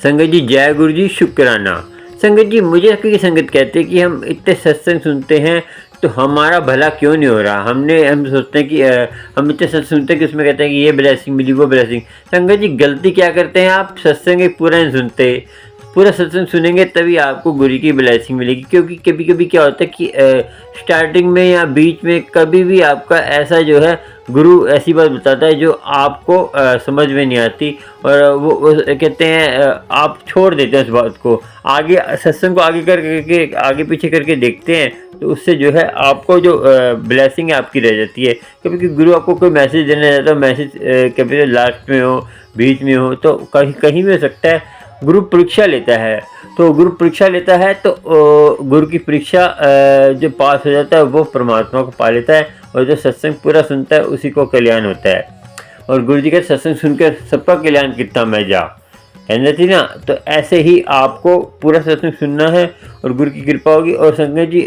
संगत जी जय गुरु जी, शुक्राना। संगत जी मुझे हकीकी संगत कहते हैं कि हम इतने सत्संग सुनते हैं तो हमारा भला क्यों नहीं हो रहा। हम सोचते हैं कि हम इतने सत्संग सुनते हैं कि उसमें कहते हैं कि ये ब्लेसिंग मिली, वो ब्लेसिंग। संगत जी गलती क्या करते हैं, आप सत्संग एक पूरा नहीं सुनते। पूरा सत्संग सुनेंगे तभी आपको गुरु की ब्लेसिंग मिलेगी। क्योंकि कभी कभी क्या होता है कि स्टार्टिंग में या बीच में कभी भी आपका ऐसा जो है गुरु ऐसी बात बताता है जो आपको समझ में नहीं आती, और वो कहते हैं आप छोड़ देते हैं उस बात को। आगे सत्संग को आगे करके आगे पीछे करके देखते हैं तो उससे जो है आपको जो ब्लेसिंग है आपकी रह जाती है। कभी कभी गुरु आपको कोई मैसेज देने जाता है, मैसेज कभी लास्ट में हो, बीच में हो, तो कहीं कहीं भी हो सकता है। गुरु परीक्षा लेता है, तो गुरु परीक्षा लेता है तो गुरु की परीक्षा जो पास हो जाता है वो परमात्मा को पा लेता है, और जो सत्संग पूरा सुनता है उसी को कल्याण होता है। और गुरु जी का सत्संग सुनकर सबका कल्याण कितना मैं जा कहना थी ना। तो ऐसे ही आपको पूरा सत्संग सुनना है और गुरु की कृपा होगी। और संगत जी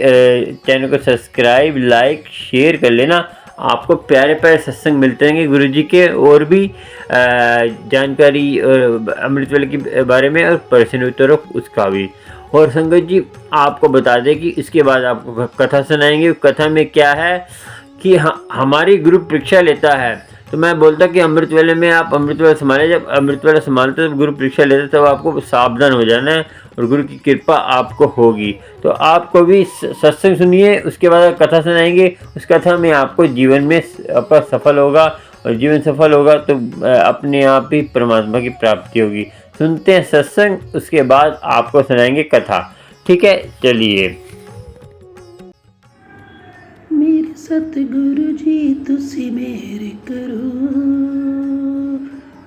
चैनल को सब्सक्राइब, लाइक, शेयर कर लेना। आपको प्यारे प्यारे सत्संग मिलते रहेंगे गुरु जी के, और भी जानकारी और अमृतवेले के बारे में, और प्रश्न उत्तरों उसका भी। और संगत जी आपको बता दें कि इसके बाद आपको कथा सुनाएंगे। कथा में क्या है कि हमारी गुरु परीक्षा लेता है, तो मैं बोलता कि अमृत वेले में आप अमृत वेला संभालें। जब अमृत वेला संभालते तब गुरु परीक्षा लेते तब आपको सावधान हो जाना है, और गुरु की कृपा आपको होगी। तो आपको भी सत्संग सुनिए, उसके बाद कथा सुनाएंगे। उस कथा में आपको जीवन में आपका सफल होगा, और जीवन सफल होगा तो अपने आप ही परमात्मा की प्राप्ति होगी। सुनते हैं सत्संग, उसके बाद आपको सुनाएंगे कथा। ठीक है, चलिए। मेरे सतगुरु जी तुसी मेहर करो,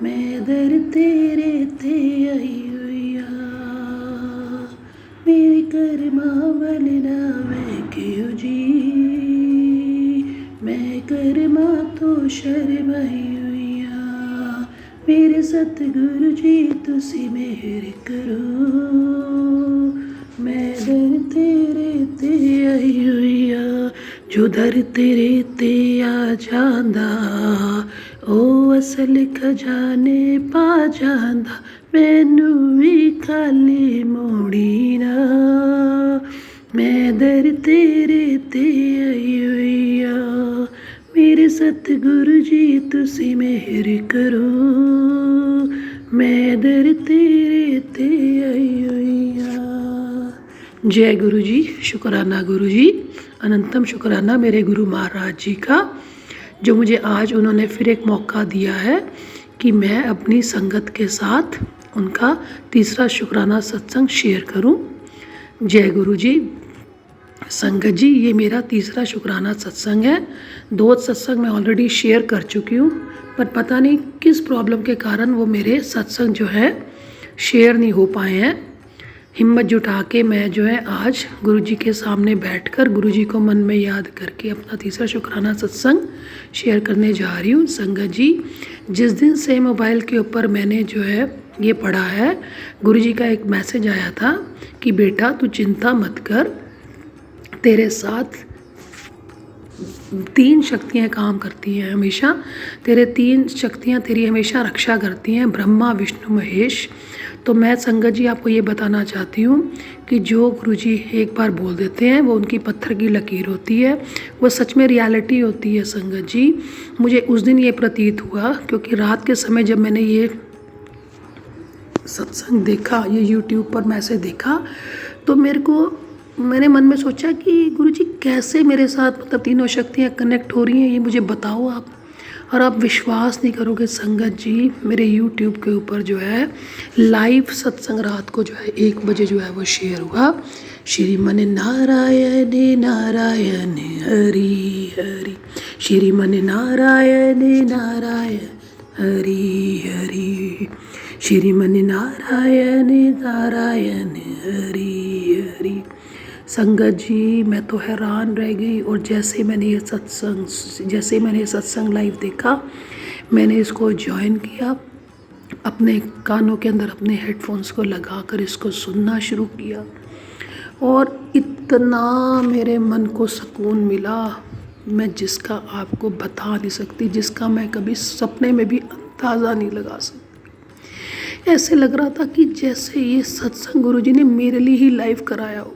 मैं दर तेरे ते आई हुई आ। मेरे कर्मा वल ना मैं क्यों जी, मैं कर्मा तो शर्माई हुई आ। मेरे सतगुरु जी तुसी मेहर करो, मैं दर तेरे ते आई हुई आ। जो दर तेरे ते आ जांदा ओ असल खजाने पा जांदा, मैनू भी खाली मोड़ी ना। मैं दर तेरे ते आई हुई आ। मेरे सतगुरु जी तुसी मेहर करो, मैं दर तेरे ते आई हुई आ। जय गुरु जी, शुक्राना गुरु जी, अनंतम शुक्राना मेरे गुरु महाराज जी का, जो मुझे आज उन्होंने फिर एक मौका दिया है कि मैं अपनी संगत के साथ उनका तीसरा शुक्राना सत्संग शेयर करूं। जय गुरु जी। संगत जी ये मेरा तीसरा शुक्राना सत्संग है। 2 सत्संग मैं ऑलरेडी शेयर कर चुकी हूँ, पर पता नहीं किस प्रॉब्लम के कारण वो मेरे सत्संग जो है शेयर नहीं हो पाए हैं। हिम्मत जुटा के मैं जो है आज गुरुजी के सामने बैठकर गुरुजी को मन में याद करके अपना तीसरा शुक्राना सत्संग शेयर करने जा रही हूँ। संगत जी जिस दिन से मोबाइल के ऊपर मैंने जो है ये पढ़ा है, गुरुजी का एक मैसेज आया था कि बेटा तू चिंता मत कर, तेरे साथ 3 शक्तियाँ काम करती हैं हमेशा, तेरे 3 शक्तियाँ तेरी हमेशा रक्षा करती हैं, ब्रह्मा विष्णु महेश। तो मैं संगत जी आपको ये बताना चाहती हूँ कि जो गुरुजी एक बार बोल देते हैं वो उनकी पत्थर की लकीर होती है, वो सच में रियलिटी होती है। संगत जी मुझे उस दिन ये प्रतीत हुआ, क्योंकि रात के समय जब मैंने ये सत्संग देखा, ये यूट्यूब पर मैसेज देखा, तो मैंने मन में सोचा कि गुरुजी कैसे मेरे साथ मतलब तीनों शक्तियाँ कनेक्ट हो रही हैं, ये मुझे बताओ आप। और आप विश्वास नहीं करोगे संगत जी, मेरे यूट्यूब के ऊपर जो है लाइव सत्संग रात को जो है 1 बजे जो है वो शेयर हुआ। श्रीमन नारायण नारायण हरि हरि, श्रीमन नारायण नारायण हरि हरि, श्रीमन नारायण नारायण हरि हरि। संगत जी मैं तो हैरान रह गई, और जैसे मैंने ये सत्संग लाइव देखा, मैंने इसको ज्वाइन किया, अपने कानों के अंदर अपने हेडफोन्स को लगाकर इसको सुनना शुरू किया, और इतना मेरे मन को सुकून मिला मैं जिसका आपको बता नहीं सकती, जिसका मैं कभी सपने में भी अंदाज़ा नहीं लगा सकती। ऐसे लग रहा था कि जैसे ये सत्संग गुरुजी ने मेरे लिए ही लाइव कराया हो।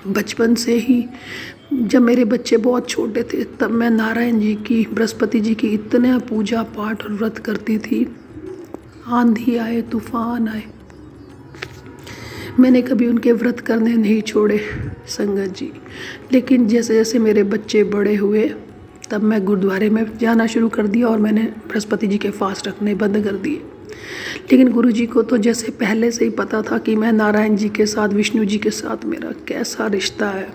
बचपन से ही जब मेरे बच्चे बहुत छोटे थे तब मैं नारायण जी की, बृहस्पति जी की इतना पूजा पाठ और व्रत करती थी। आंधी आए तूफान आए, मैंने कभी उनके व्रत करने नहीं छोड़े संगत जी। लेकिन जैसे जैसे मेरे बच्चे बड़े हुए तब मैं गुरुद्वारे में जाना शुरू कर दिया और मैंने बृहस्पति जी के फास्ट रखने बंद कर दिए। लेकिन गुरुजी को तो जैसे पहले से ही पता था कि मैं नारायण जी के साथ, विष्णु जी के साथ मेरा कैसा रिश्ता है।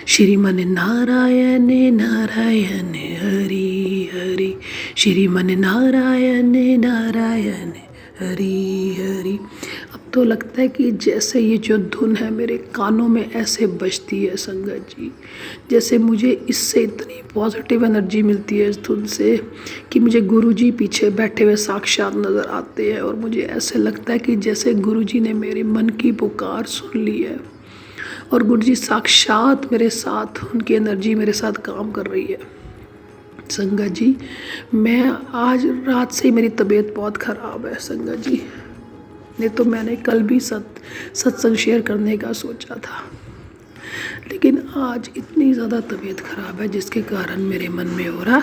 श्रीमन नारायण नारायण हरि हरि, श्रीमन नारायण नारायण हरि हरि। अब तो लगता है कि जैसे ये जो धुन है मेरे कानों में ऐसे बजती है संगत जी, जैसे मुझे इससे इतनी पॉजिटिव एनर्जी मिलती है इस धुन से कि मुझे गुरुजी पीछे बैठे हुए साक्षात नज़र आते हैं और मुझे ऐसे लगता है कि जैसे गुरुजी ने मेरे मन की पुकार सुन ली है और गुरुजी साक्षात मेरे साथ, उनकी एनर्जी मेरे साथ काम कर रही है। संगत जी, मैं आज रात से ही मेरी तबीयत बहुत ख़राब है संगत जी। नहीं तो मैंने कल भी सत्संग शेयर करने का सोचा था, लेकिन आज इतनी ज़्यादा तबीयत ख़राब है जिसके कारण मेरे मन में हो रहा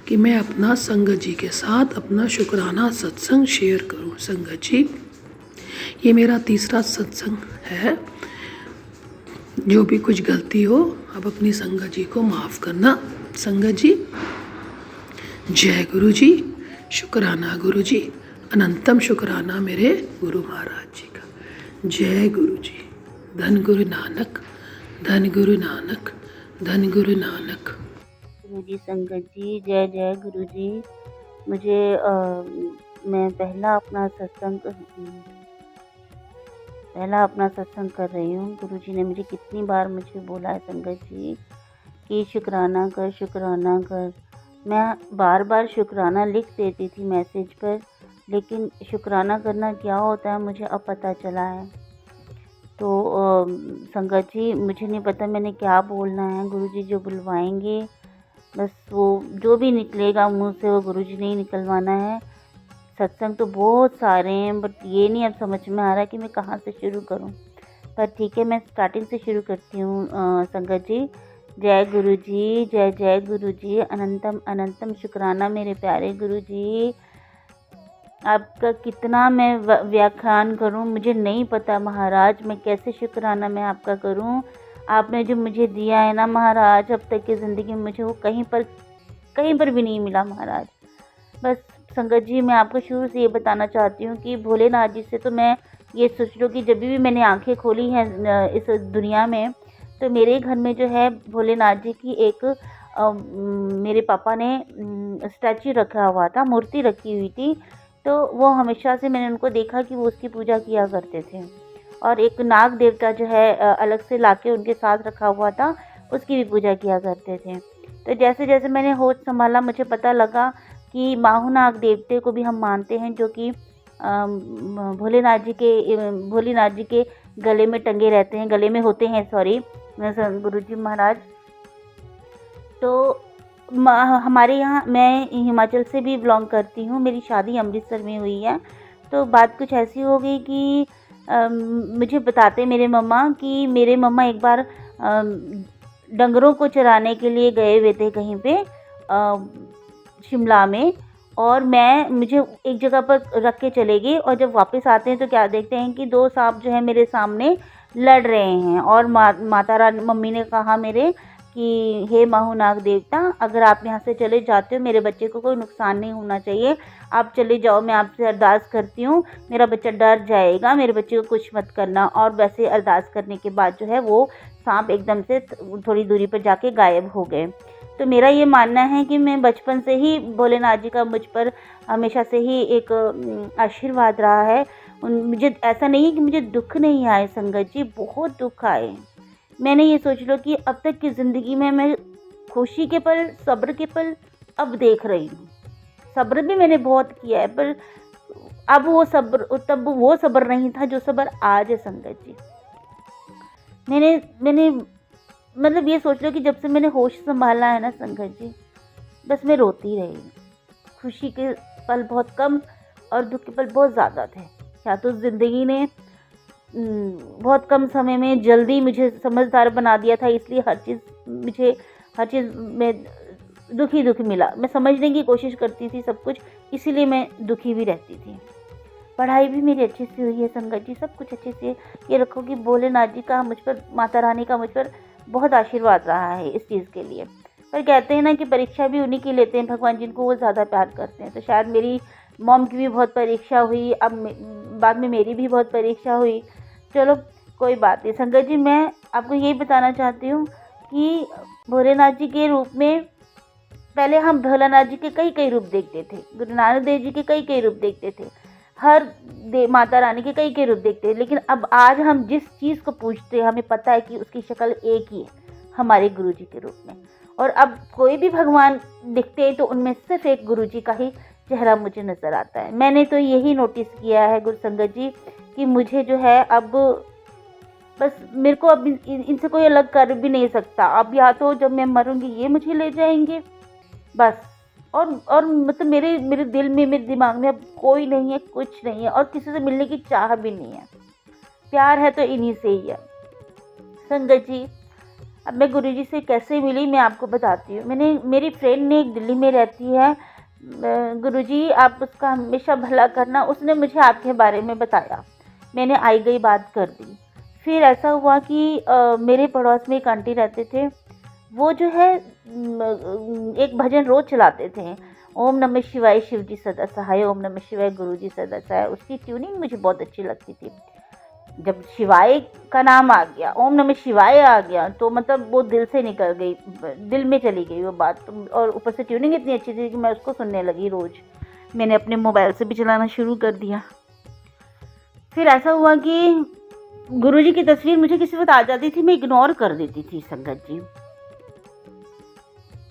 कि मैं अपना संगत जी के साथ अपना शुक्राना सत्संग शेयर करूं। संगत जी, ये मेरा तीसरा सत्संग है। जो भी कुछ गलती हो अब अपनी संगत जी को माफ़ करना। संगत जी, जय गुरु जी, शुक्राना गुरु जी, अनंतम शुक्राना मेरे गुरु महाराज जी का। जय गुरु जी, धन गुरु नानक, धन गुरु नानक, धन गुरु नानक। गुरु जी, संगत जी, जय जय गुरु जी। मुझे मैं पहला अपना सत्संग कर रही हूँ। गुरु जी ने मुझे कितनी बार मुझे बोला है संगत जी कि शुक्राना कर, शुक्राना कर। मैं बार बार शुक्राना लिख देती थी मैसेज पर, लेकिन शुक्राना करना क्या होता है मुझे अब पता चला है। तो संगत जी, मुझे नहीं पता मैंने क्या बोलना है। गुरुजी जो बुलवाएंगे बस वो जो भी निकलेगा मुंह से वो गुरुजी ने ही निकलवाना है। सत्संग तो बहुत सारे हैं, बट ये नहीं अब समझ में आ रहा कि मैं कहाँ से शुरू करूँ। पर ठीक है, मैं स्टार्टिंग से शुरू करती हूँ। संगत जी, जय गुरु जी, जय जय गुरु जी, अनंतम अनंतम शुक्राना मेरे प्यारे गुरु जी। आपका कितना मैं व्याख्यान करूं मुझे नहीं पता महाराज, मैं कैसे शुक्राना मैं आपका करूं। आपने जो मुझे दिया है ना महाराज, अब तक की ज़िंदगी में मुझे वो कहीं पर भी नहीं मिला महाराज। बस संगत जी, मैं आपको शुरू से ये बताना चाहती हूँ कि भोलेनाथ जी से तो मैं ये सोच लो कि जब भी मैंने आंखें खोली हैं इस दुनिया में, तो मेरे घर में जो है भोलेनाथ जी की एक मेरे पापा ने स्टैचू रखा हुआ था, मूर्ति रखी हुई थी। तो वो हमेशा से मैंने उनको देखा कि वो उसकी पूजा किया करते थे। और एक नाग देवता जो है अलग से लाके उनके साथ रखा हुआ था, उसकी भी पूजा किया करते थे। तो जैसे जैसे मैंने होश संभाला मुझे पता लगा कि माहू नाग देवते को भी हम मानते हैं, जो कि भोलेनाथ जी के गले में टंगे रहते हैं, गले में होते हैं, सॉरी गुरुजी महाराज। तो हमारे यहाँ, मैं हिमाचल से भी बिलोंग करती हूँ, मेरी शादी अमृतसर में हुई है। तो बात कुछ ऐसी हो गई कि मुझे बताते मेरे मम्मा कि मेरे मम्मा एक बार डंगरों को चराने के लिए गए हुए थे कहीं पे शिमला में, और मुझे एक जगह पर रख के चले गए। और जब वापस आते हैं तो क्या देखते हैं कि दो सांप जो है मेरे सामने लड़ रहे हैं। और माता रानी, मम्मी ने कहा मेरे कि हे माहू नाग देवता, अगर आप यहाँ से चले जाते हो मेरे बच्चे को कोई नुकसान नहीं होना चाहिए, आप चले जाओ, मैं आपसे अरदास करती हूँ, मेरा बच्चा डर जाएगा, मेरे बच्चे को कुछ मत करना। और वैसे अरदास करने के बाद जो है वो सांप एकदम से थोड़ी दूरी पर जाके गायब हो गए। तो मेरा ये मानना है कि मैं बचपन से ही भोलेनाथ जी का मुझ पर हमेशा से ही एक आशीर्वाद रहा है। मुझे ऐसा नहीं है कि मुझे दुख नहीं आए संगत जी, बहुत दुख आए। मैंने ये सोच लो कि अब तक की ज़िंदगी में मैं खुशी के पल, सब्र के पल अब देख रही हूँ। सब्र भी मैंने बहुत किया है, पर अब तब वो सब्र नहीं था जो सब्र आज है संगत जी। मैंने मतलब ये सोच लो कि जब से मैंने होश संभाला है ना संगत जी, बस मैं रोती रही। खुशी के पल बहुत कम और दुख के पल बहुत ज़्यादा थे। या तो ज़िंदगी ने बहुत कम समय में जल्दी मुझे समझदार बना दिया था, इसलिए हर चीज़ में दुखी मिला। मैं समझने की कोशिश करती थी सब कुछ, इसीलिए मैं दुखी भी रहती थी। पढ़ाई भी मेरी अच्छे से हुई है संगत जी, सब कुछ अच्छे से। ये रखो कि भोलेनाथ जी का मुझ पर, माता रानी का मुझ पर बहुत आशीर्वाद रहा है इस चीज़ के लिए। पर कहते हैं ना कि परीक्षा भी उन्हीं की लेते हैं भगवान, जिनको वो ज़्यादा प्यार करते हैं। तो शायद मेरी मॉम की भी बहुत परीक्षा हुई, अब बाद में मेरी भी बहुत परीक्षा हुई। चलो कोई बात नहीं संगत जी, मैं आपको यही बताना चाहती हूँ कि भोलेनाथ जी के रूप में पहले हम भोलेनाथ जी के कई रूप देखते थे, गुरु नानक देव जी के कई रूप देखते थे, हर माता रानी के कई रूप देखते हैं। लेकिन अब आज हम जिस चीज़ को पूछते हैं, हमें पता है कि उसकी शक्ल एक ही है, हमारे गुरु जी के रूप में। और अब कोई भी भगवान दिखते हैं तो उनमें सिर्फ एक गुरु जी का ही चेहरा मुझे नज़र आता है। मैंने तो यही नोटिस किया है गुरु संगत जी कि मुझे जो है अब बस मेरे को अब इनसे कोई अलग कर भी नहीं सकता। अब या तो जब मैं मरूंगी ये मुझे ले जाएंगे बस, और मतलब मेरे दिल में, मेरे दिमाग में अब कोई नहीं है, कुछ नहीं है, और किसी से मिलने की चाह भी नहीं है। प्यार है तो इन्हीं से ही है संगत जी। अब मैं गुरुजी से कैसे मिली मैं आपको बताती हूँ। मेरी फ्रेंड ने एक दिल्ली में रहती है, गुरुजी आप उसका हमेशा भला करना, उसने मुझे आपके बारे में बताया। मैंने आई गई बात कर दी। फिर ऐसा हुआ कि मेरे पड़ोस में एक आंटी रहते थे, वो जो है एक भजन रोज चलाते थे, ओम नमः शिवाय शिव जी सदा सहाय, ओम नमः शिवाय गुरु जी सदा सहाय। उसकी ट्यूनिंग मुझे बहुत अच्छी लगती थी। जब शिवाय का नाम आ गया, ओम नमः शिवाय आ गया, तो मतलब वो दिल से निकल गई, दिल में चली गई वो बात। और ऊपर से ट्यूनिंग इतनी अच्छी थी कि मैं उसको सुनने लगी रोज़। मैंने अपने मोबाइल से भी चलाना शुरू कर दिया। फिर ऐसा हुआ कि गुरुजी की तस्वीर मुझे किसी वक्त आ जाती थी, मैं इग्नोर कर देती थी संगत जी।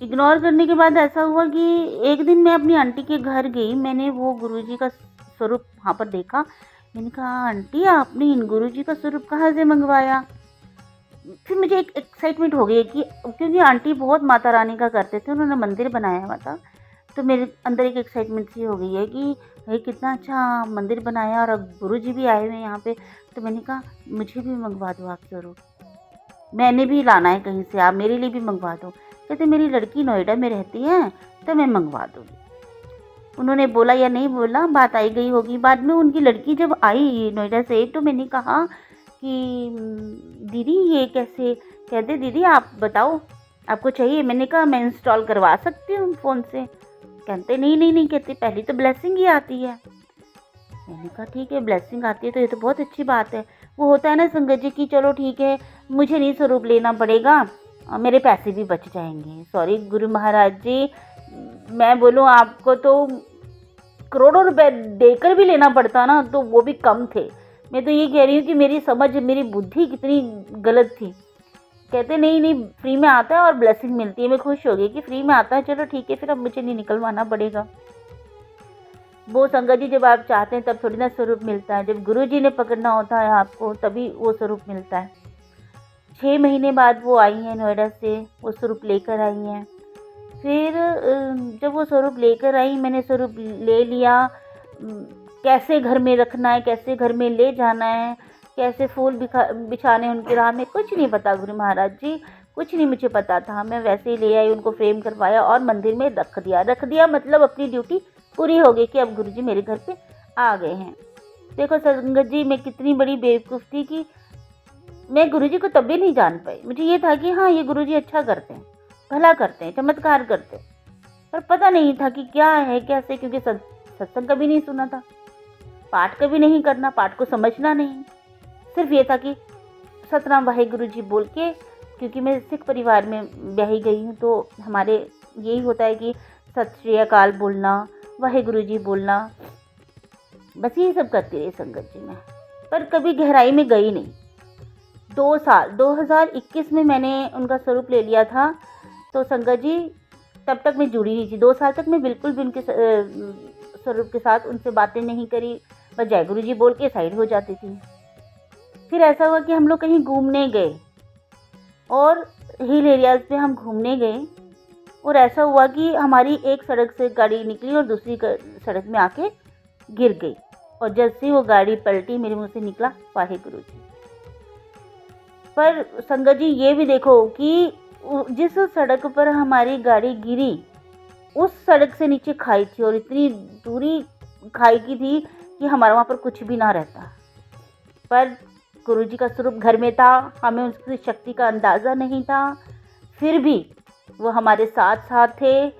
इग्नोर करने के बाद ऐसा हुआ कि एक दिन मैं अपनी आंटी के घर गई, मैंने वो गुरुजी का स्वरूप वहाँ पर देखा। मैंने कहा आंटी आपने इन गुरुजी का स्वरूप कहाँ से मंगवाया? फिर मुझे एक एक्साइटमेंट हो गई कि क्योंकि आंटी बहुत माता रानी का करते थे, उन्होंने मंदिर बनाया हुआ था, तो मेरे अंदर एक एक्साइटमेंट सी हो गई है कि भाई कितना अच्छा मंदिर बनाया और अब गुरुजी भी आए हुए हैं यहाँ पे। तो मैंने कहा मुझे भी मंगवा दो आप स्वरूप, मैंने भी लाना है कहीं से, आप मेरे लिए भी मंगवा दो। कहते मेरी लड़की नोएडा में रहती है तो मैं मंगवा दूँगी। उन्होंने बोला या नहीं बोला, बात आई गई होगी। बाद में उनकी लड़की जब आई नोएडा से तो मैंने कहा कि दीदी ये कैसे? कहते दीदी आप बताओ आपको चाहिए? मैंने कहा मैं इंस्टॉल करवा सकती हूँ फ़ोन से। कहते नहीं कहते पहले तो ब्लेसिंग ही आती है। मैंने कहा ठीक है ब्लेसिंग आती है तो ये तो बहुत अच्छी बात है। वो होता है ना संगत जी कि चलो ठीक है मुझे नहीं स्वरूप लेना पड़ेगा, मेरे पैसे भी बच जाएंगे। सॉरी गुरु महाराज जी, मैं बोलूँ आपको तो करोड़ों रुपए देकर भी लेना पड़ता ना तो वो भी कम थे। मैं तो ये कह रही हूँ कि मेरी समझ, मेरी बुद्धि कितनी गलत थी। कहते नहीं फ्री में आता है और ब्लेसिंग मिलती है। मैं खुश हो गई कि फ्री में आता है, चलो ठीक है फिर अब मुझे नहीं निकलवाना पड़ेगा। वो संगत जी जब आप चाहते हैं तब थोड़ी ना स्वरूप मिलता है, जब गुरु जी ने पकड़ना होता है आपको तभी वो स्वरूप मिलता है। 6 महीने बाद वो आई हैं नोएडा से, वो स्वरूप लेकर आई हैं। फिर जब वो स्वरूप लेकर आई, मैंने स्वरूप ले लिया। कैसे घर में रखना है, कैसे घर में ले जाना है, कैसे फूल बिछाने उनकी राह में, कुछ नहीं पता गुरु महाराज जी, कुछ नहीं मुझे पता था। मैं वैसे ही ले आई, उनको फ्रेम करवाया और मंदिर में रख दिया। मतलब अपनी ड्यूटी पूरी हो गई कि अब गुरुजी मेरे घर पे आ गए हैं। देखो संगत जी मैं कितनी बड़ी बेवकूफ़ थी कि मैं गुरुजी को तब भी नहीं जान पाई। मुझे ये था कि हाँ ये गुरुजी अच्छा करते हैं, भला करते हैं, चमत्कार करते हैं, पर पता नहीं था कि क्या है कैसे, क्योंकि सत्संग कभी नहीं सुना था, पाठ कभी नहीं करना, पाठ को समझना नहीं। सिर्फ ये था कि सतनाम वाहेगुरु जी बोल के, क्योंकि मैं सिख परिवार में ब्याही गई हूँ तो हमारे यही होता है कि सत श्री अकाल बोलना, वाहेगुरु जी बोलना, बस यही सब करती रही संगत जी में, पर कभी गहराई में गई नहीं। 2 साल 2021 में मैंने उनका स्वरूप ले लिया था तो संगत जी तब तक मैं जुड़ी नहीं थी। 2 साल तक मैं बिल्कुल भी उनके स्वरूप के साथ उनसे बातें नहीं करी, बस जय गुरु जी बोल के साइड हो जाती थी। फिर ऐसा हुआ कि हम लोग कहीं घूमने गए और हिल एरियाज़ पे हम घूमने गए और ऐसा हुआ कि हमारी एक सड़क से गाड़ी निकली और दूसरी सड़क में आके गिर गई और जैसे ही वो गाड़ी पलटी मेरे मुंह से निकला वाहेगुरु जी। पर संगत जी ये भी देखो कि जिस सड़क पर हमारी गाड़ी गिरी उस सड़क से नीचे खाई थी और इतनी दूरी खाई की थी कि हमारा वहाँ पर कुछ भी ना रहता। पर गुरुजी का स्वरूप घर में था, हमें उसकी शक्ति का अंदाज़ा नहीं था, फिर भी वो हमारे साथ साथ थे।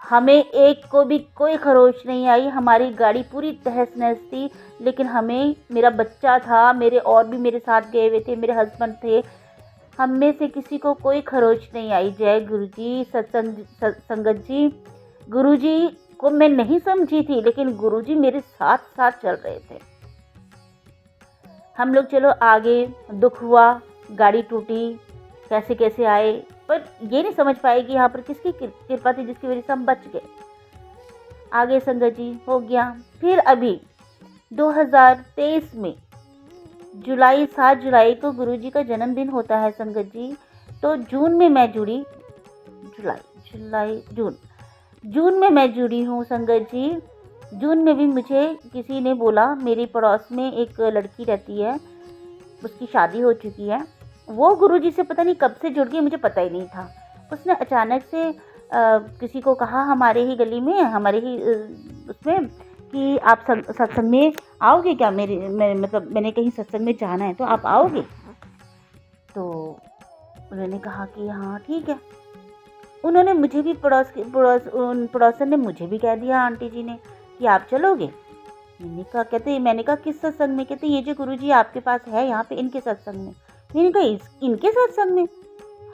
हमें एक को भी कोई खरोच नहीं आई, हमारी गाड़ी पूरी तहस नहस थी, लेकिन हमें, मेरा बच्चा था, मेरे और भी मेरे साथ गए हुए थे, मेरे हस्बैंड थे, हम में से किसी को कोई खरोच नहीं आई। जय गुरु जी। संगत जी, गुरु जी को मैं नहीं समझी थी, लेकिन गुरु जी मेरे साथ साथ चल रहे थे। हम लोग चलो आगे, दुख हुआ, गाड़ी टूटी, कैसे कैसे आए, पर ये नहीं समझ पाए कि यहाँ पर किसकी कृपा थी जिसकी वजह से हम बच गए। आगे संगत जी हो गया। फिर अभी 2023 में 7 जुलाई को गुरुजी का जन्मदिन होता है संगत जी। तो जून में मैं जुड़ी, जून में मैं जुड़ी हूँ संगत जी। जून में भी मुझे किसी ने बोला, मेरी पड़ोस में एक लड़की रहती है, उसकी शादी हो चुकी है, वो गुरुजी से पता नहीं कब से जुड़ गई, मुझे पता ही नहीं था। उसने अचानक से किसी को कहा हमारे ही गली में, हमारे ही उसमें, कि आप सत्संग में आओगे क्या, मतलब मैंने कहीं सत्संग में जाना है तो आप आओगे। तो उन्होंने कहा कि हाँ ठीक है। उन्होंने मुझे भी पड़ोसन ने मुझे भी कह दिया, आंटी जी ने, कि आप चलोगे। मैंने कहा किस सत्संग में? कहते ये जो गुरुजी आपके पास है यहाँ पे, इनके सत्संग में। मैंने कहा इनके सत्संग में?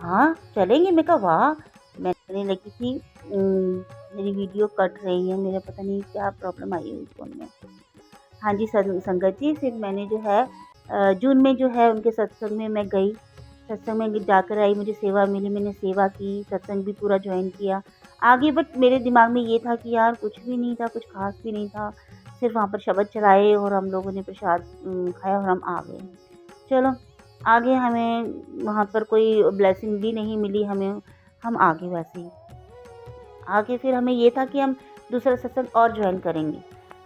हाँ चलेंगे। मैं कहा वाह। मैंने लगी थी मेरी वीडियो कट रही है, मेरा पता नहीं क्या प्रॉब्लम आई हुई फ़ोन में। हाँ जी संगत जी, फिर मैंने जो है जून में जो है उनके सत्संग में मैं गई, सत्संग में जाकर आई, मुझे सेवा मिली, मैंने सेवा की, सत्संग भी पूरा ज्वाइन किया आगे। बट मेरे दिमाग में ये था कि यार कुछ भी नहीं था, कुछ खास भी नहीं था, सिर्फ वहाँ पर शब्द चलाए और हम लोगों ने प्रसाद खाया और हम आ गए। चलो आगे हमें वहाँ पर कोई ब्लेसिंग भी नहीं मिली हमें, हम आगे वैसे ही आगे। फिर हमें ये था कि हम दूसरा सत्संग और ज्वाइन करेंगे।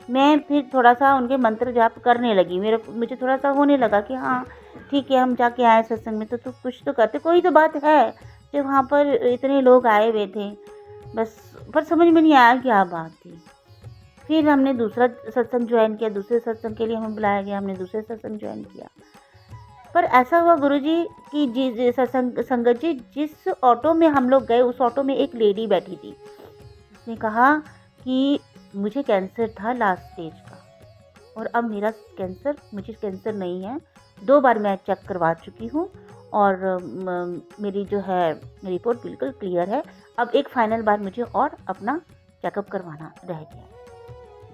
मैं फिर थोड़ा सा उनके मंत्र जाप करने लगी, मुझे थोड़ा सा होने लगा कि हाँ ठीक है, हम जाके आए सत्संग में तो कुछ तो करते, कोई तो बात है जब वहाँ पर इतने लोग आए हुए थे बस। पर समझ में नहीं आया क्या बात थी। फिर हमने दूसरा सत्संग ज्वाइन किया, दूसरे सत्संग के लिए हमें बुलाया गया, हमने दूसरे सत्संग ज्वाइन किया। पर ऐसा हुआ गुरुजी की संगत जी, जिस ऑटो में हम लोग गए उस ऑटो में एक लेडी बैठी थी। उसने कहा कि मुझे कैंसर था लास्ट स्टेज का, और अब मुझे कैंसर नहीं है, 2 बार मैं चेक करवा चुकी हूँ और मेरी जो है रिपोर्ट बिल्कुल क्लियर है, अब एक फाइनल बार मुझे और अपना चेकअप करवाना रह गया।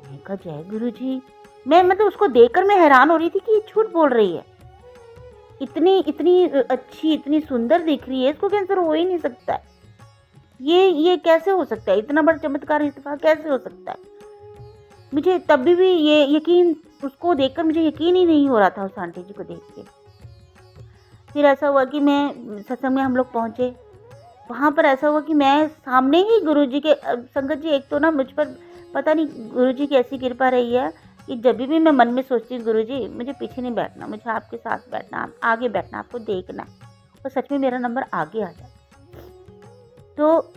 मैंने कहा जय गुरुजी। मैं मतलब उसको देखकर मैं हैरान हो रही थी कि ये झूठ बोल रही है, इतनी अच्छी, इतनी सुंदर दिख रही है, इसको कैंसर हो ही नहीं सकता है। ये कैसे हो सकता है, इतना बड़ा चमत्कार इत्तेफाक कैसे हो सकता है। मुझे तब भी ये यकीन, उसको देखकर मुझे यकीन ही नहीं हो रहा था, उस आंटी जी को देख के। फिर ऐसा हुआ कि मैं सत्संग में हम लोग पहुँचे, वहाँ पर ऐसा हुआ कि मैं सामने ही गुरुजी के, संगत जी एक तो ना मुझ पर पता नहीं गुरुजी की ऐसी कृपा रही है कि जब भी मैं मन में सोचती हूँ गुरुजी मुझे पीछे नहीं बैठना, मुझे आपके साथ बैठना, आगे बैठना, आपको देखना, और सच में मेरा नंबर आगे आ जाता। तो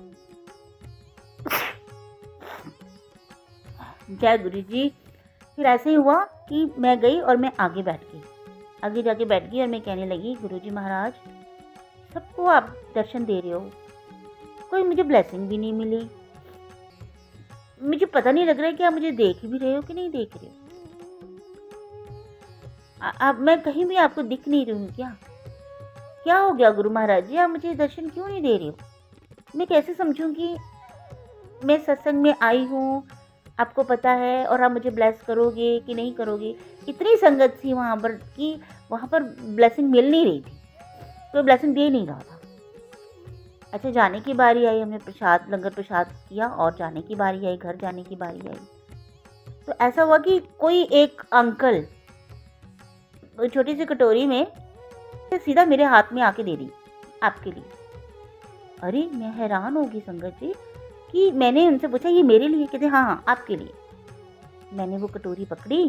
जय गुरुजी। फिर ऐसे ही हुआ कि मैं गई और मैं आगे बैठ गई, आगे जाके बैठ गई और मैं कहने लगी गुरुजी महाराज सबको आप दर्शन दे रहे हो, कोई मुझे ब्लेसिंग भी नहीं मिली, मुझे पता नहीं लग रहा है कि आप मुझे देख भी रहे हो कि नहीं देख रहे हो, अब मैं कहीं भी आपको दिख नहीं रही हूँ क्या हो गया गुरु महाराज जी, आप मुझे दर्शन क्यों नहीं दे रहे हो। मैं कैसे समझूं कि मैं सत्संग में आई हूँ, आपको पता है, और आप मुझे ब्लेस करोगे कि नहीं करोगे। इतनी संगत थी वहाँ पर कि वहाँ पर ब्लेसिंग मिल नहीं रही थी, कोई ब्लेसिंग दे नहीं रहा था। अच्छा जाने की बारी आई, हमने लंगर प्रसाद किया और जाने की बारी आई, घर जाने की बारी आई। तो ऐसा हुआ कि कोई एक अंकल छोटी सी कटोरी में सीधा मेरे हाथ में आके दे दी, आपके लिए। अरे मैं हैरान होगी संगत जी कि मैंने उनसे पूछा ये मेरे लिए? कहते हाँ आपके लिए। मैंने वो कटोरी पकड़ी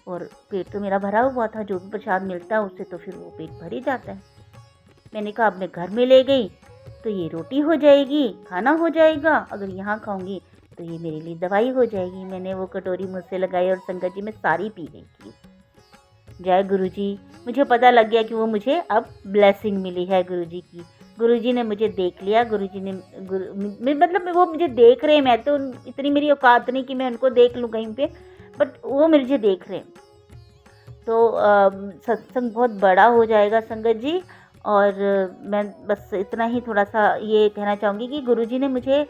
और पेट तो मेरा भरा हुआ था, जो भी प्रसाद मिलता है उससे तो फिर वो पेट भर ही जाता है। मैंने कहा अब मैं घर में ले गई तो ये रोटी हो जाएगी, खाना हो जाएगा, अगर यहाँ खाऊंगी तो ये मेरे लिए दवाई हो जाएगी। मैंने वो कटोरी मुझसे लगाई और संगत जी मैं सारी पी गई थी। जय गुरुजी। मुझे पता लग गया कि वो मुझे अब ब्लेसिंग मिली है गुरुजी की। गुरुजी ने मुझे देख लिया, गुरुजी ने मतलब वो मुझे देख रहे हैं, मैं तो इतनी मेरी औकात नहीं कि मैं उनको देख लूँ कहीं पे, बट वो मुझे देख रहे हैं। तो सत्संग बहुत बड़ा हो जाएगा संगत जी। और मैं बस इतना ही थोड़ा सा ये कहना चाहूँगी कि गुरुजी ने मुझे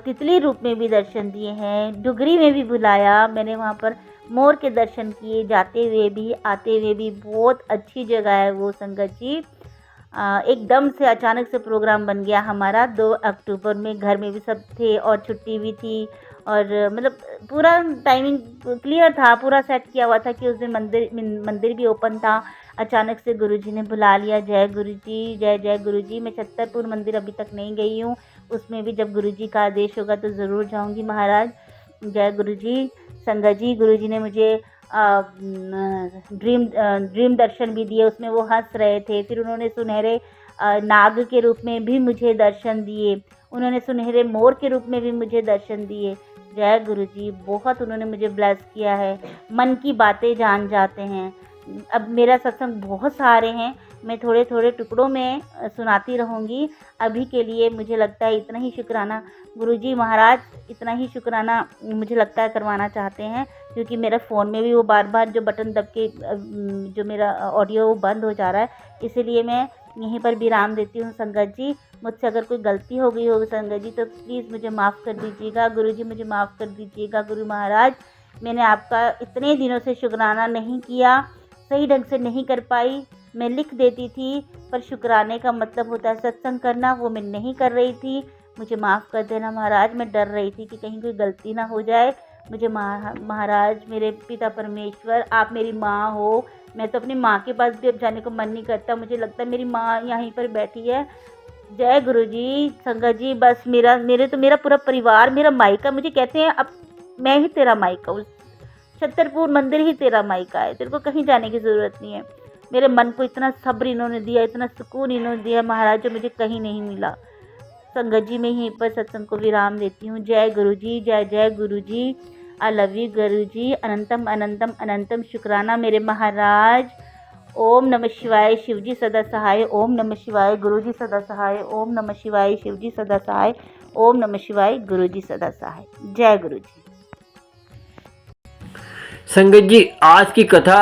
तितली रूप में भी दर्शन दिए हैं, डुगरी में भी बुलाया। मैंने वहाँ पर मोर के दर्शन किए, जाते हुए भी आते हुए भी। बहुत अच्छी जगह है वो संगत जी। एकदम से अचानक से प्रोग्राम बन गया हमारा 2 अक्टूबर में। घर में भी सब थे और छुट्टी भी थी और मतलब पूरा टाइमिंग क्लियर था, पूरा सेट किया हुआ था कि उस दिन मंदिर भी ओपन था। अचानक से गुरुजी ने बुला लिया। जय गुरुजी, जय जय गुरुजी। मैं छतरपुर मंदिर अभी तक नहीं गई हूँ, उसमें भी जब गुरुजी का आदेश होगा तो ज़रूर जाऊँगी महाराज। जय गुरुजी। संगत जी, गुरुजी ने मुझे ड्रीम दर्शन भी दिए, उसमें वो हंस रहे थे। फिर उन्होंने सुनहरे नाग के रूप में भी मुझे दर्शन दिए, उन्होंने सुनहरे मोर के रूप में भी मुझे दर्शन दिए। जय गुरुजी। बहुत उन्होंने मुझे ब्लेस किया है, मन की बातें जान जाते हैं। अब मेरा सत्संग बहुत सारे हैं, मैं थोड़े थोड़े टुकड़ों में सुनाती रहूँगी। अभी के लिए मुझे लगता है इतना ही शुक्राना गुरुजी महाराज, इतना ही शुक्राना मुझे लगता है करवाना चाहते हैं, क्योंकि मेरे फ़ोन में भी वो बार बार जो बटन दब के जो मेरा ऑडियो वो बंद हो जा रहा है, इसीलिए मैं यहीं पर विराम देती हूँ। संगत जी, मुझसे अगर कोई गलती हो गई होगी संगत जी तो प्लीज़ मुझे माफ़ कर दीजिएगा। गुरुजी मुझे माफ़ कर दीजिएगा। गुरु महाराज, मैंने आपका इतने दिनों से शुक्राना नहीं किया, सही ढंग से नहीं कर पाई। मैं लिख देती थी, पर शुक्राने का मतलब होता है सत्संग करना, वो मैं नहीं कर रही थी। मुझे माफ़ कर देना महाराज, मैं डर रही थी कि कहीं कोई गलती ना हो जाए। मुझे महाराज, मेरे पिता परमेश्वर, आप मेरी माँ हो। मैं तो अपनी माँ के पास भी अब जाने को मन नहीं करता, मुझे लगता है मेरी माँ यहीं पर बैठी है। जय गुरुजी। संगत जी, बस मेरा पूरा परिवार मेरा मायका, मुझे कहते हैं अब मैं ही तेरा मायका हूँ, छतरपुर मंदिर ही तेरा मायका है, तेरे को कहीं जाने की ज़रूरत नहीं है। मेरे मन को इतना सब्र इन्होंने दिया, इतना सुकून इन्होंने दिया महाराज, जो मुझे कहीं नहीं मिला। संगत जी, मैं यहीं पर सत्संग को विराम देती हूँ। जय गुरुजी, जय जय गुरुजी। आई लव यू गुरुजी। अनंतम अनंतम अनंतम शुक्राना मेरे महाराज। ओम नमः शिवाय, शिवजी सदा सहाय। ओम नमः शिवाय, गुरुजी सदा सहाय। ओम नमः शिवाय, शिवजी सदा सहाय। ओम नमः शिवाय, गुरुजी सदा सहाय। जय गुरुजी। संगत जी, आज की कथा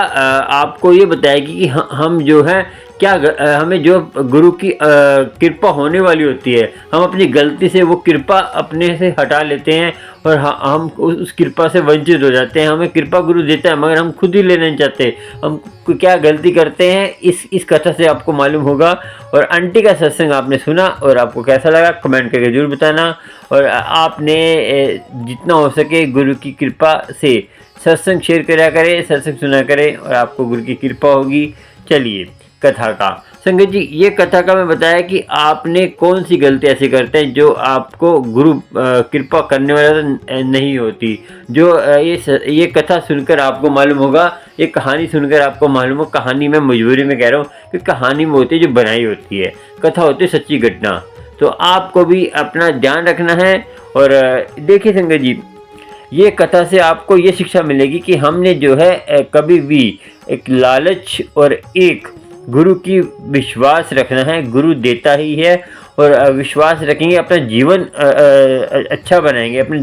आपको ये बताएगी कि हम जो है क्या हमें जो गुरु की कृपा होने वाली होती है, हम अपनी गलती से वो कृपा अपने से हटा लेते हैं और हम उस कृपा से वंचित हो जाते हैं। हमें कृपा गुरु देता है मगर हम खुद ही लेना नहीं चाहते। हम क्या गलती करते हैं इस कथा से आपको मालूम होगा। और आंटी का सत्संग आपने सुना और आपको कैसा लगा कमेंट करके जरूर बताना। और आपने जितना हो सके गुरु की कृपा से सत्संग शेयर करा करें, सत्संग सुना करें और आपको गुरु की कृपा होगी। चलिए कथा का। संगत जी, ये कथा का मैं बताया कि आपने कौन सी गलती ऐसी करते हैं जो आपको गुरु कृपा करने वाला नहीं होती। जो ये कथा सुनकर आपको मालूम होगा, ये कहानी सुनकर आपको मालूम हो, कहानी मैं मजबूरी में कह रहा हूँ कि कहानी में होती है जो बनाई होती है, कथा होती है सच्ची घटना। तो आपको भी अपना ध्यान रखना है। और देखिए संगत जी, ये कथा से आपको ये शिक्षा मिलेगी कि हमने जो है कभी भी एक लालच और एक गुरु की विश्वास रखना है। गुरु देता ही है और विश्वास रखेंगे, अपना जीवन अच्छा बनाएंगे। अपने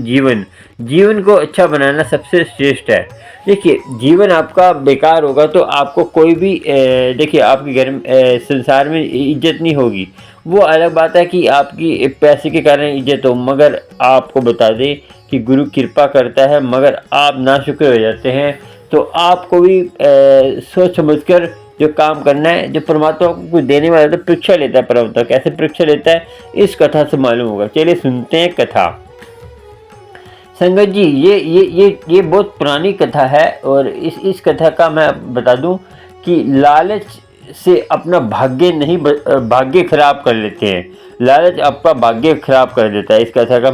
जीवन को अच्छा बनाना सबसे श्रेष्ठ है। देखिए, जीवन आपका बेकार होगा तो आपको कोई भी देखिए आपके घर में संसार में इज्जत नहीं होगी। वो अलग बात है कि आपकी पैसे के कारण इज्जत हो, मगर आपको बता दें कि गुरु कृपा करता है मगर आप नाशुक्र हो जाते हैं। तो आपको भी सोच समझकर जो काम करना है। जो परमात्मा को कुछ देने वाला तो परीक्षा लेता है परमात्मा, कैसे परीक्षा लेता है इस कथा से मालूम होगा। चलिए सुनते हैं कथा। संगत जी, ये बहुत पुरानी कथा है और इस कथा का मैं बता दूं कि लालच से अपना भाग्य खराब कर लेते हैं। लालच आपका भाग्य खराब कर देता है। इस कथा का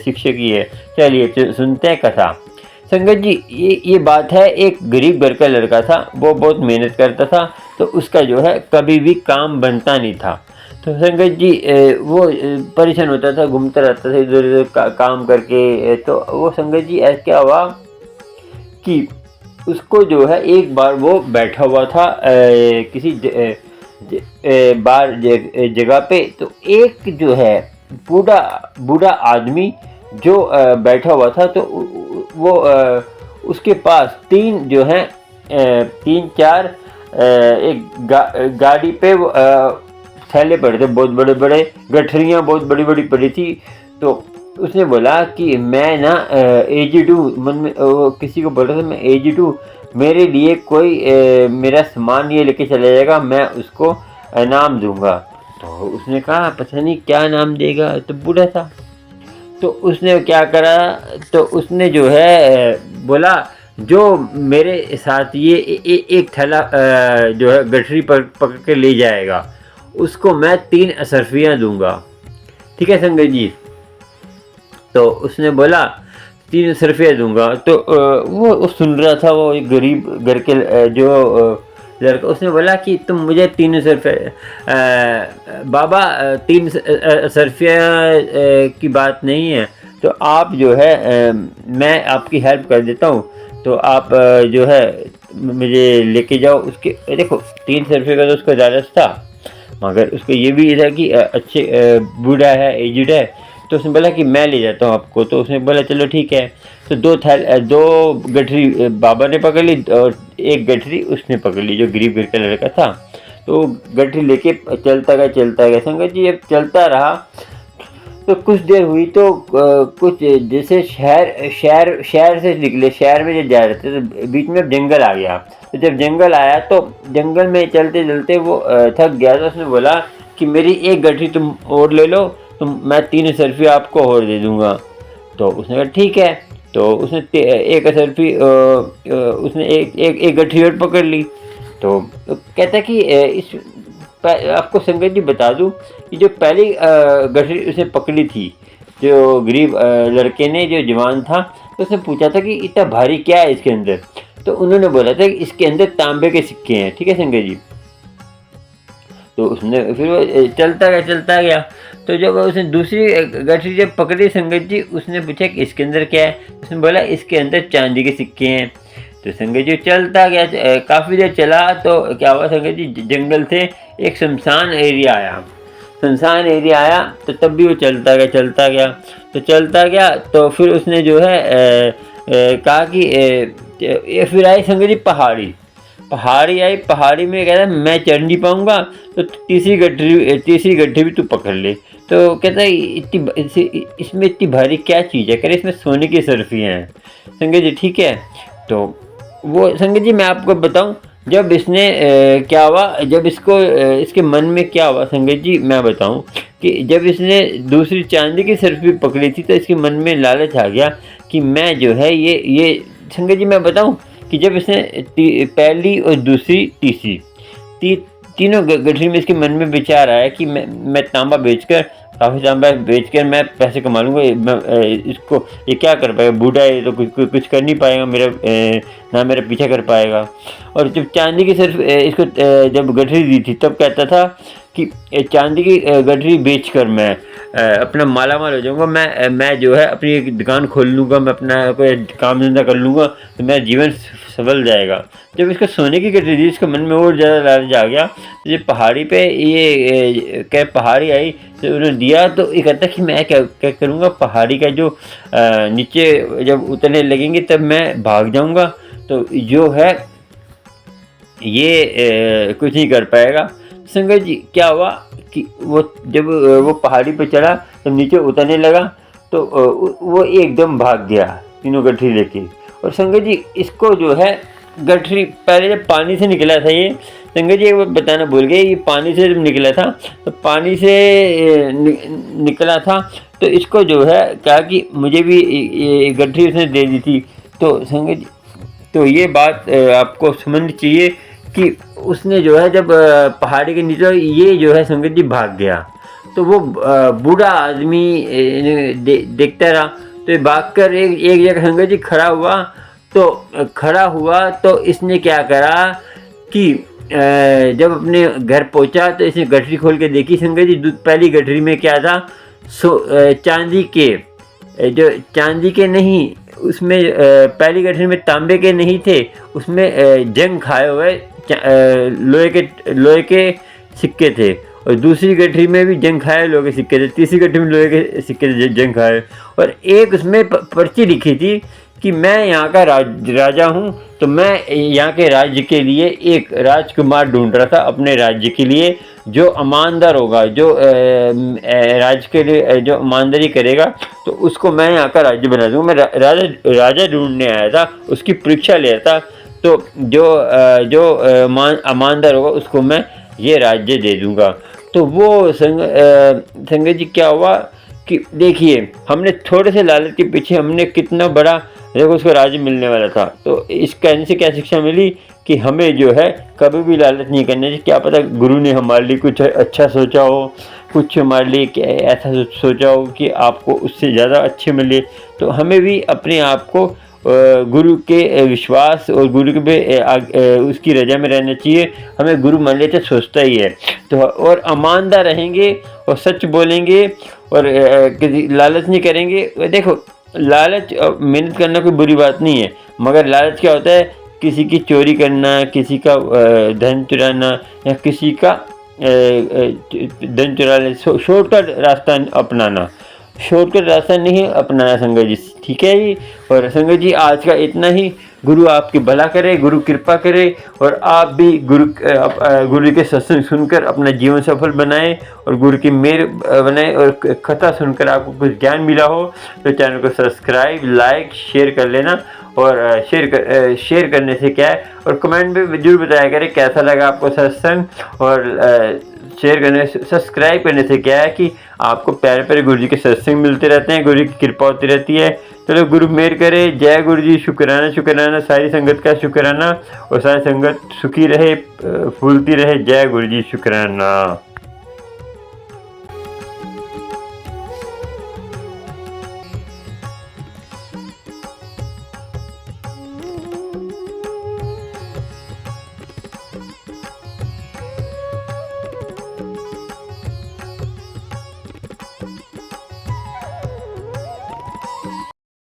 शिक्षक ये है। चलिए सुनते हैं कथा। संगत जी ये बात है, एक गरीब घर का लड़का था, वो बहुत मेहनत करता था, तो उसका जो है कभी भी काम बनता नहीं था। तो संगत जी वो परेशान होता था, घूमता रहता था इधर उधर काम करके। तो वो संगत जी ऐसा क्या हुआ कि उसको जो है एक बार वो बैठा हुआ था किसी बार जगह पे, तो एक जो है बूढ़ा आदमी जो बैठा हुआ था, तो वो उसके पास तीन जो है तीन चार एक गाड़ी पे थैले पड़े थे, बहुत बड़े बड़े गठरियाँ बहुत बड़ी बड़ी पड़ी थी। तो उसने बोला कि मैं ना एजेड हूँ, मन में किसी को बोल रहा था मैं एजेड हूँ, मेरे लिए कोई मेरा सामान ये लेके चला जाएगा, मैं उसको इनाम दूंगा। तो उसने कहा पता नहीं क्या नाम देगा, तो बूढ़ा था। तो उसने क्या करा, तो उसने जो है बोला जो मेरे साथ ये एक थैला जो है गठरी पकड़ के ले जाएगा, उसको मैं 3 असरफियाँ दूंगा। ठीक है संगत जी। तो उसने बोला 3 असरफियाँ दूंगा। तो वो सुन रहा था, वो एक गरीब घर के जो लड़का, उसने बोला कि तुम मुझे 3 असरफिया बाबा 3 असरफिया की बात नहीं है, तो आप जो है मैं आपकी हेल्प कर देता हूँ, तो आप जो है मुझे लेके जाओ। उसके देखो 3 असरफिया का तो उसका ज़्यादा था, मगर उसको ये भी था कि अच्छे बूढ़ा है, एजड है। तो उसने बोला कि मैं ले जाता हूँ आपको। तो उसने बोला चलो ठीक है। तो 2 गठरी बाबा ने पकड़ ली और एक गठरी उसने पकड़ ली, जो गरीब घर का लड़का था। तो गठरी लेके चलता गया संगत जी। अब चलता रहा तो कुछ देर हुई, तो कुछ जैसे शहर से निकले, शहर में जब जा रहे थे तो बीच में जंगल आ गया। तो जब जंगल आया तो जंगल में चलते चलते वो थक गया। तो उसने बोला कि मेरी एक गठरी तुम और ले लो, तो मैं 3 असरफियाँ आपको और दे दूँगा। तो उसने कहा ठीक है। तो उसने एक असरफी उसने एक गठरी और पकड़ ली। तो कहता कि इस आपको संगत जी बता दूं कि जो पहली गठरी उसने पकड़ी थी, जो गरीब लड़के ने, जो जवान था, तो उसने पूछा था कि इतना भारी क्या है इसके अंदर। तो उन्होंने बोला था कि इसके अंदर तांबे के सिक्के हैं। ठीक है संगत जी। तो उसने फिर वो चलता गया। तो जब उसने दूसरी गठरी जब पकड़ी संगत जी, उसने पूछा कि इसके अंदर क्या है। उसने बोला इसके अंदर चांदी के सिक्के हैं। तो संगत जी चलता गया, काफ़ी देर चला। तो क्या हुआ संगत जी, जंगल से एक शमशान एरिया आया। तो तब भी वो चलता गया। तो फिर उसने जो है कहा कि फिर आई संगत जी पहाड़ी आई। पहाड़ी में कहता है मैं चढ़ नहीं पाऊँगा, तो तीसरी गठरी भी तू पकड़ ले। तो कहता है इसमें इतनी भारी क्या चीज़ है, कह रहे इसमें सोने की सरफियाँ हैं। संगत जी ठीक है। तो वो संगत जी मैं आपको बताऊं, जब इसने क्या हुआ, जब इसके मन में क्या हुआ संगत जी, मैं बताऊं कि जब इसने दूसरी चांदी की सरफी पकड़ी थी, तो इसके मन में लालच आ गया कि मैं जो है ये संगत जी मैं बताऊं कि जब इसने पहली और दूसरी तीसरी तीनों गठरी में इसके मन में विचार आया कि मैं तांबा बेचकर, काफ़ी तांबा बेचकर मैं पैसे कमा लूँगा। इसको ये क्या कर पाएगा, बूढ़ा है तो कुछ कर नहीं पाएगा, ना मेरा पीछा कर पाएगा। और जब चांदी की सिर्फ इसको जब गठरी दी थी, तब कहता था कि चांदी की गठरी बेचकर मैं अपना मालामाल हो जाऊँगा, मैं जो है अपनी एक दुकान खोल लूँगा, मैं अपना कोई काम धंधा कर लूँगा, तो मेरा जीवन संभल जाएगा। जब इसको सोने की गठरी दी, इसके मन में और ज़्यादा लालच आ गया। ये पहाड़ी पे ये क्या पहाड़ी आई, तो उन्होंने दिया। तो ये कहता कि मैं क्या करूँगा, पहाड़ी का जो नीचे जब उतरने लगेंगे तब मैं भाग जाऊँगा, तो जो है ये कुछ नहीं कर पाएगा। संगत जी क्या हुआ कि जब वो पहाड़ी पे चढ़ा, जब नीचे उतरने लगा, तो वो एकदम भाग गया तीनों गठरी लेके। और संगत जी इसको जो है गठरी पहले जब पानी से निकला था, ये संगत जी एक बार बताना भूल गए, ये पानी से जब निकला था, तो पानी से निकला था, तो इसको जो है कहा कि मुझे भी ये गठरी उसने दे दी थी। तो संगत जी तो ये बात आपको समझनी चाहिए कि उसने जो है जब पहाड़ी के नीचे ये जो है संगत जी भाग गया, तो वो बूढ़ा आदमी देखता रहा। तो ये भाग कर एक जगह संगत जी खड़ा हुआ तो खड़ा हुआ तो इसने क्या करा कि जब अपने घर पहुंचा तो इसने गठरी खोल के देखी संगत जी। पहली गठरी में क्या था, चांदी के, जो चांदी के नहीं, उसमें पहली गठरी में तांबे के नहीं थे, उसमें जंग खाए हुए लोहे के सिक्के थे। और दूसरी गठरी में भी जंग खाए लोहे के सिक्के थे। तीसरी गठरी में लोहे के सिक्के थे जंग खाए। और एक उसमें पर्ची लिखी थी कि मैं यहाँ का राजा हूँ, तो मैं यहाँ के राज्य के लिए एक राजकुमार ढूंढ रहा था अपने राज्य के लिए, जो ईमानदार होगा, जो राज्य के लिए जो ईमानदारी करेगा, तो उसको मैं यहाँ का राज्य बना दूँगा। मैं राजा ढूंढने आया था, उसकी परीक्षा ले रहा था। तो जो ईमानदार होगा उसको मैं ये राज्य दे दूँगा। तो वो संगत जी क्या हुआ कि देखिए, हमने थोड़े से लालच के पीछे हमने कितना बड़ा, देखो उसको राज्य मिलने वाला था। तो इस कहने से क्या शिक्षा मिली कि हमें जो है कभी भी लालच नहीं करना चाहिए। क्या पता गुरु ने हमारे लिए कुछ अच्छा सोचा हो, कुछ हमारे लिए ऐसा सोचा हो कि आपको उससे ज़्यादा अच्छे मिले। तो हमें भी अपने आप को गुरु के विश्वास और गुरु के उसकी रजा में रहना चाहिए। हमें गुरु मान लेते सोचता ही है। तो और ईमानदार रहेंगे और सच बोलेंगे और किसी लालच नहीं करेंगे। देखो, लालच मेहनत करना कोई बुरी बात नहीं है, मगर लालच क्या होता है, किसी की चोरी करना, किसी का धन चुराना, या किसी का धन चुराने, शॉर्टकट रास्ता अपनाना। शॉर्टकट रास्ता नहीं अपनाना संगत जी, ठीक है जी। और संगत जी आज का इतना ही। गुरु आपकी भला करे, गुरु कृपा करे, और आप भी गुरु के सत्संग सुनकर अपना जीवन सफल बनाएं और गुरु की मेहर बनाएं। और कथा सुनकर आपको कुछ ज्ञान मिला हो तो चैनल को सब्सक्राइब, लाइक, शेयर कर लेना। और शेयर करने से क्या है, और कमेंट में जरूर बताया करें कैसा लगा आपको सत्संग। और शेयर करने, सब्सक्राइब करने से क्या है कि आपको प्यारे प्यारे गुरु जी के सत्संग मिलते रहते हैं, गुरु जी की कृपा होती रहती है। चलो गुरु मेहर करे। जय गुरु जी। शुक्राना शुक्राना, सारी संगत का शुक्राना, और सारी संगत सुखी रहे, फूलती रहे। जय गुरु जी। शुक्राना।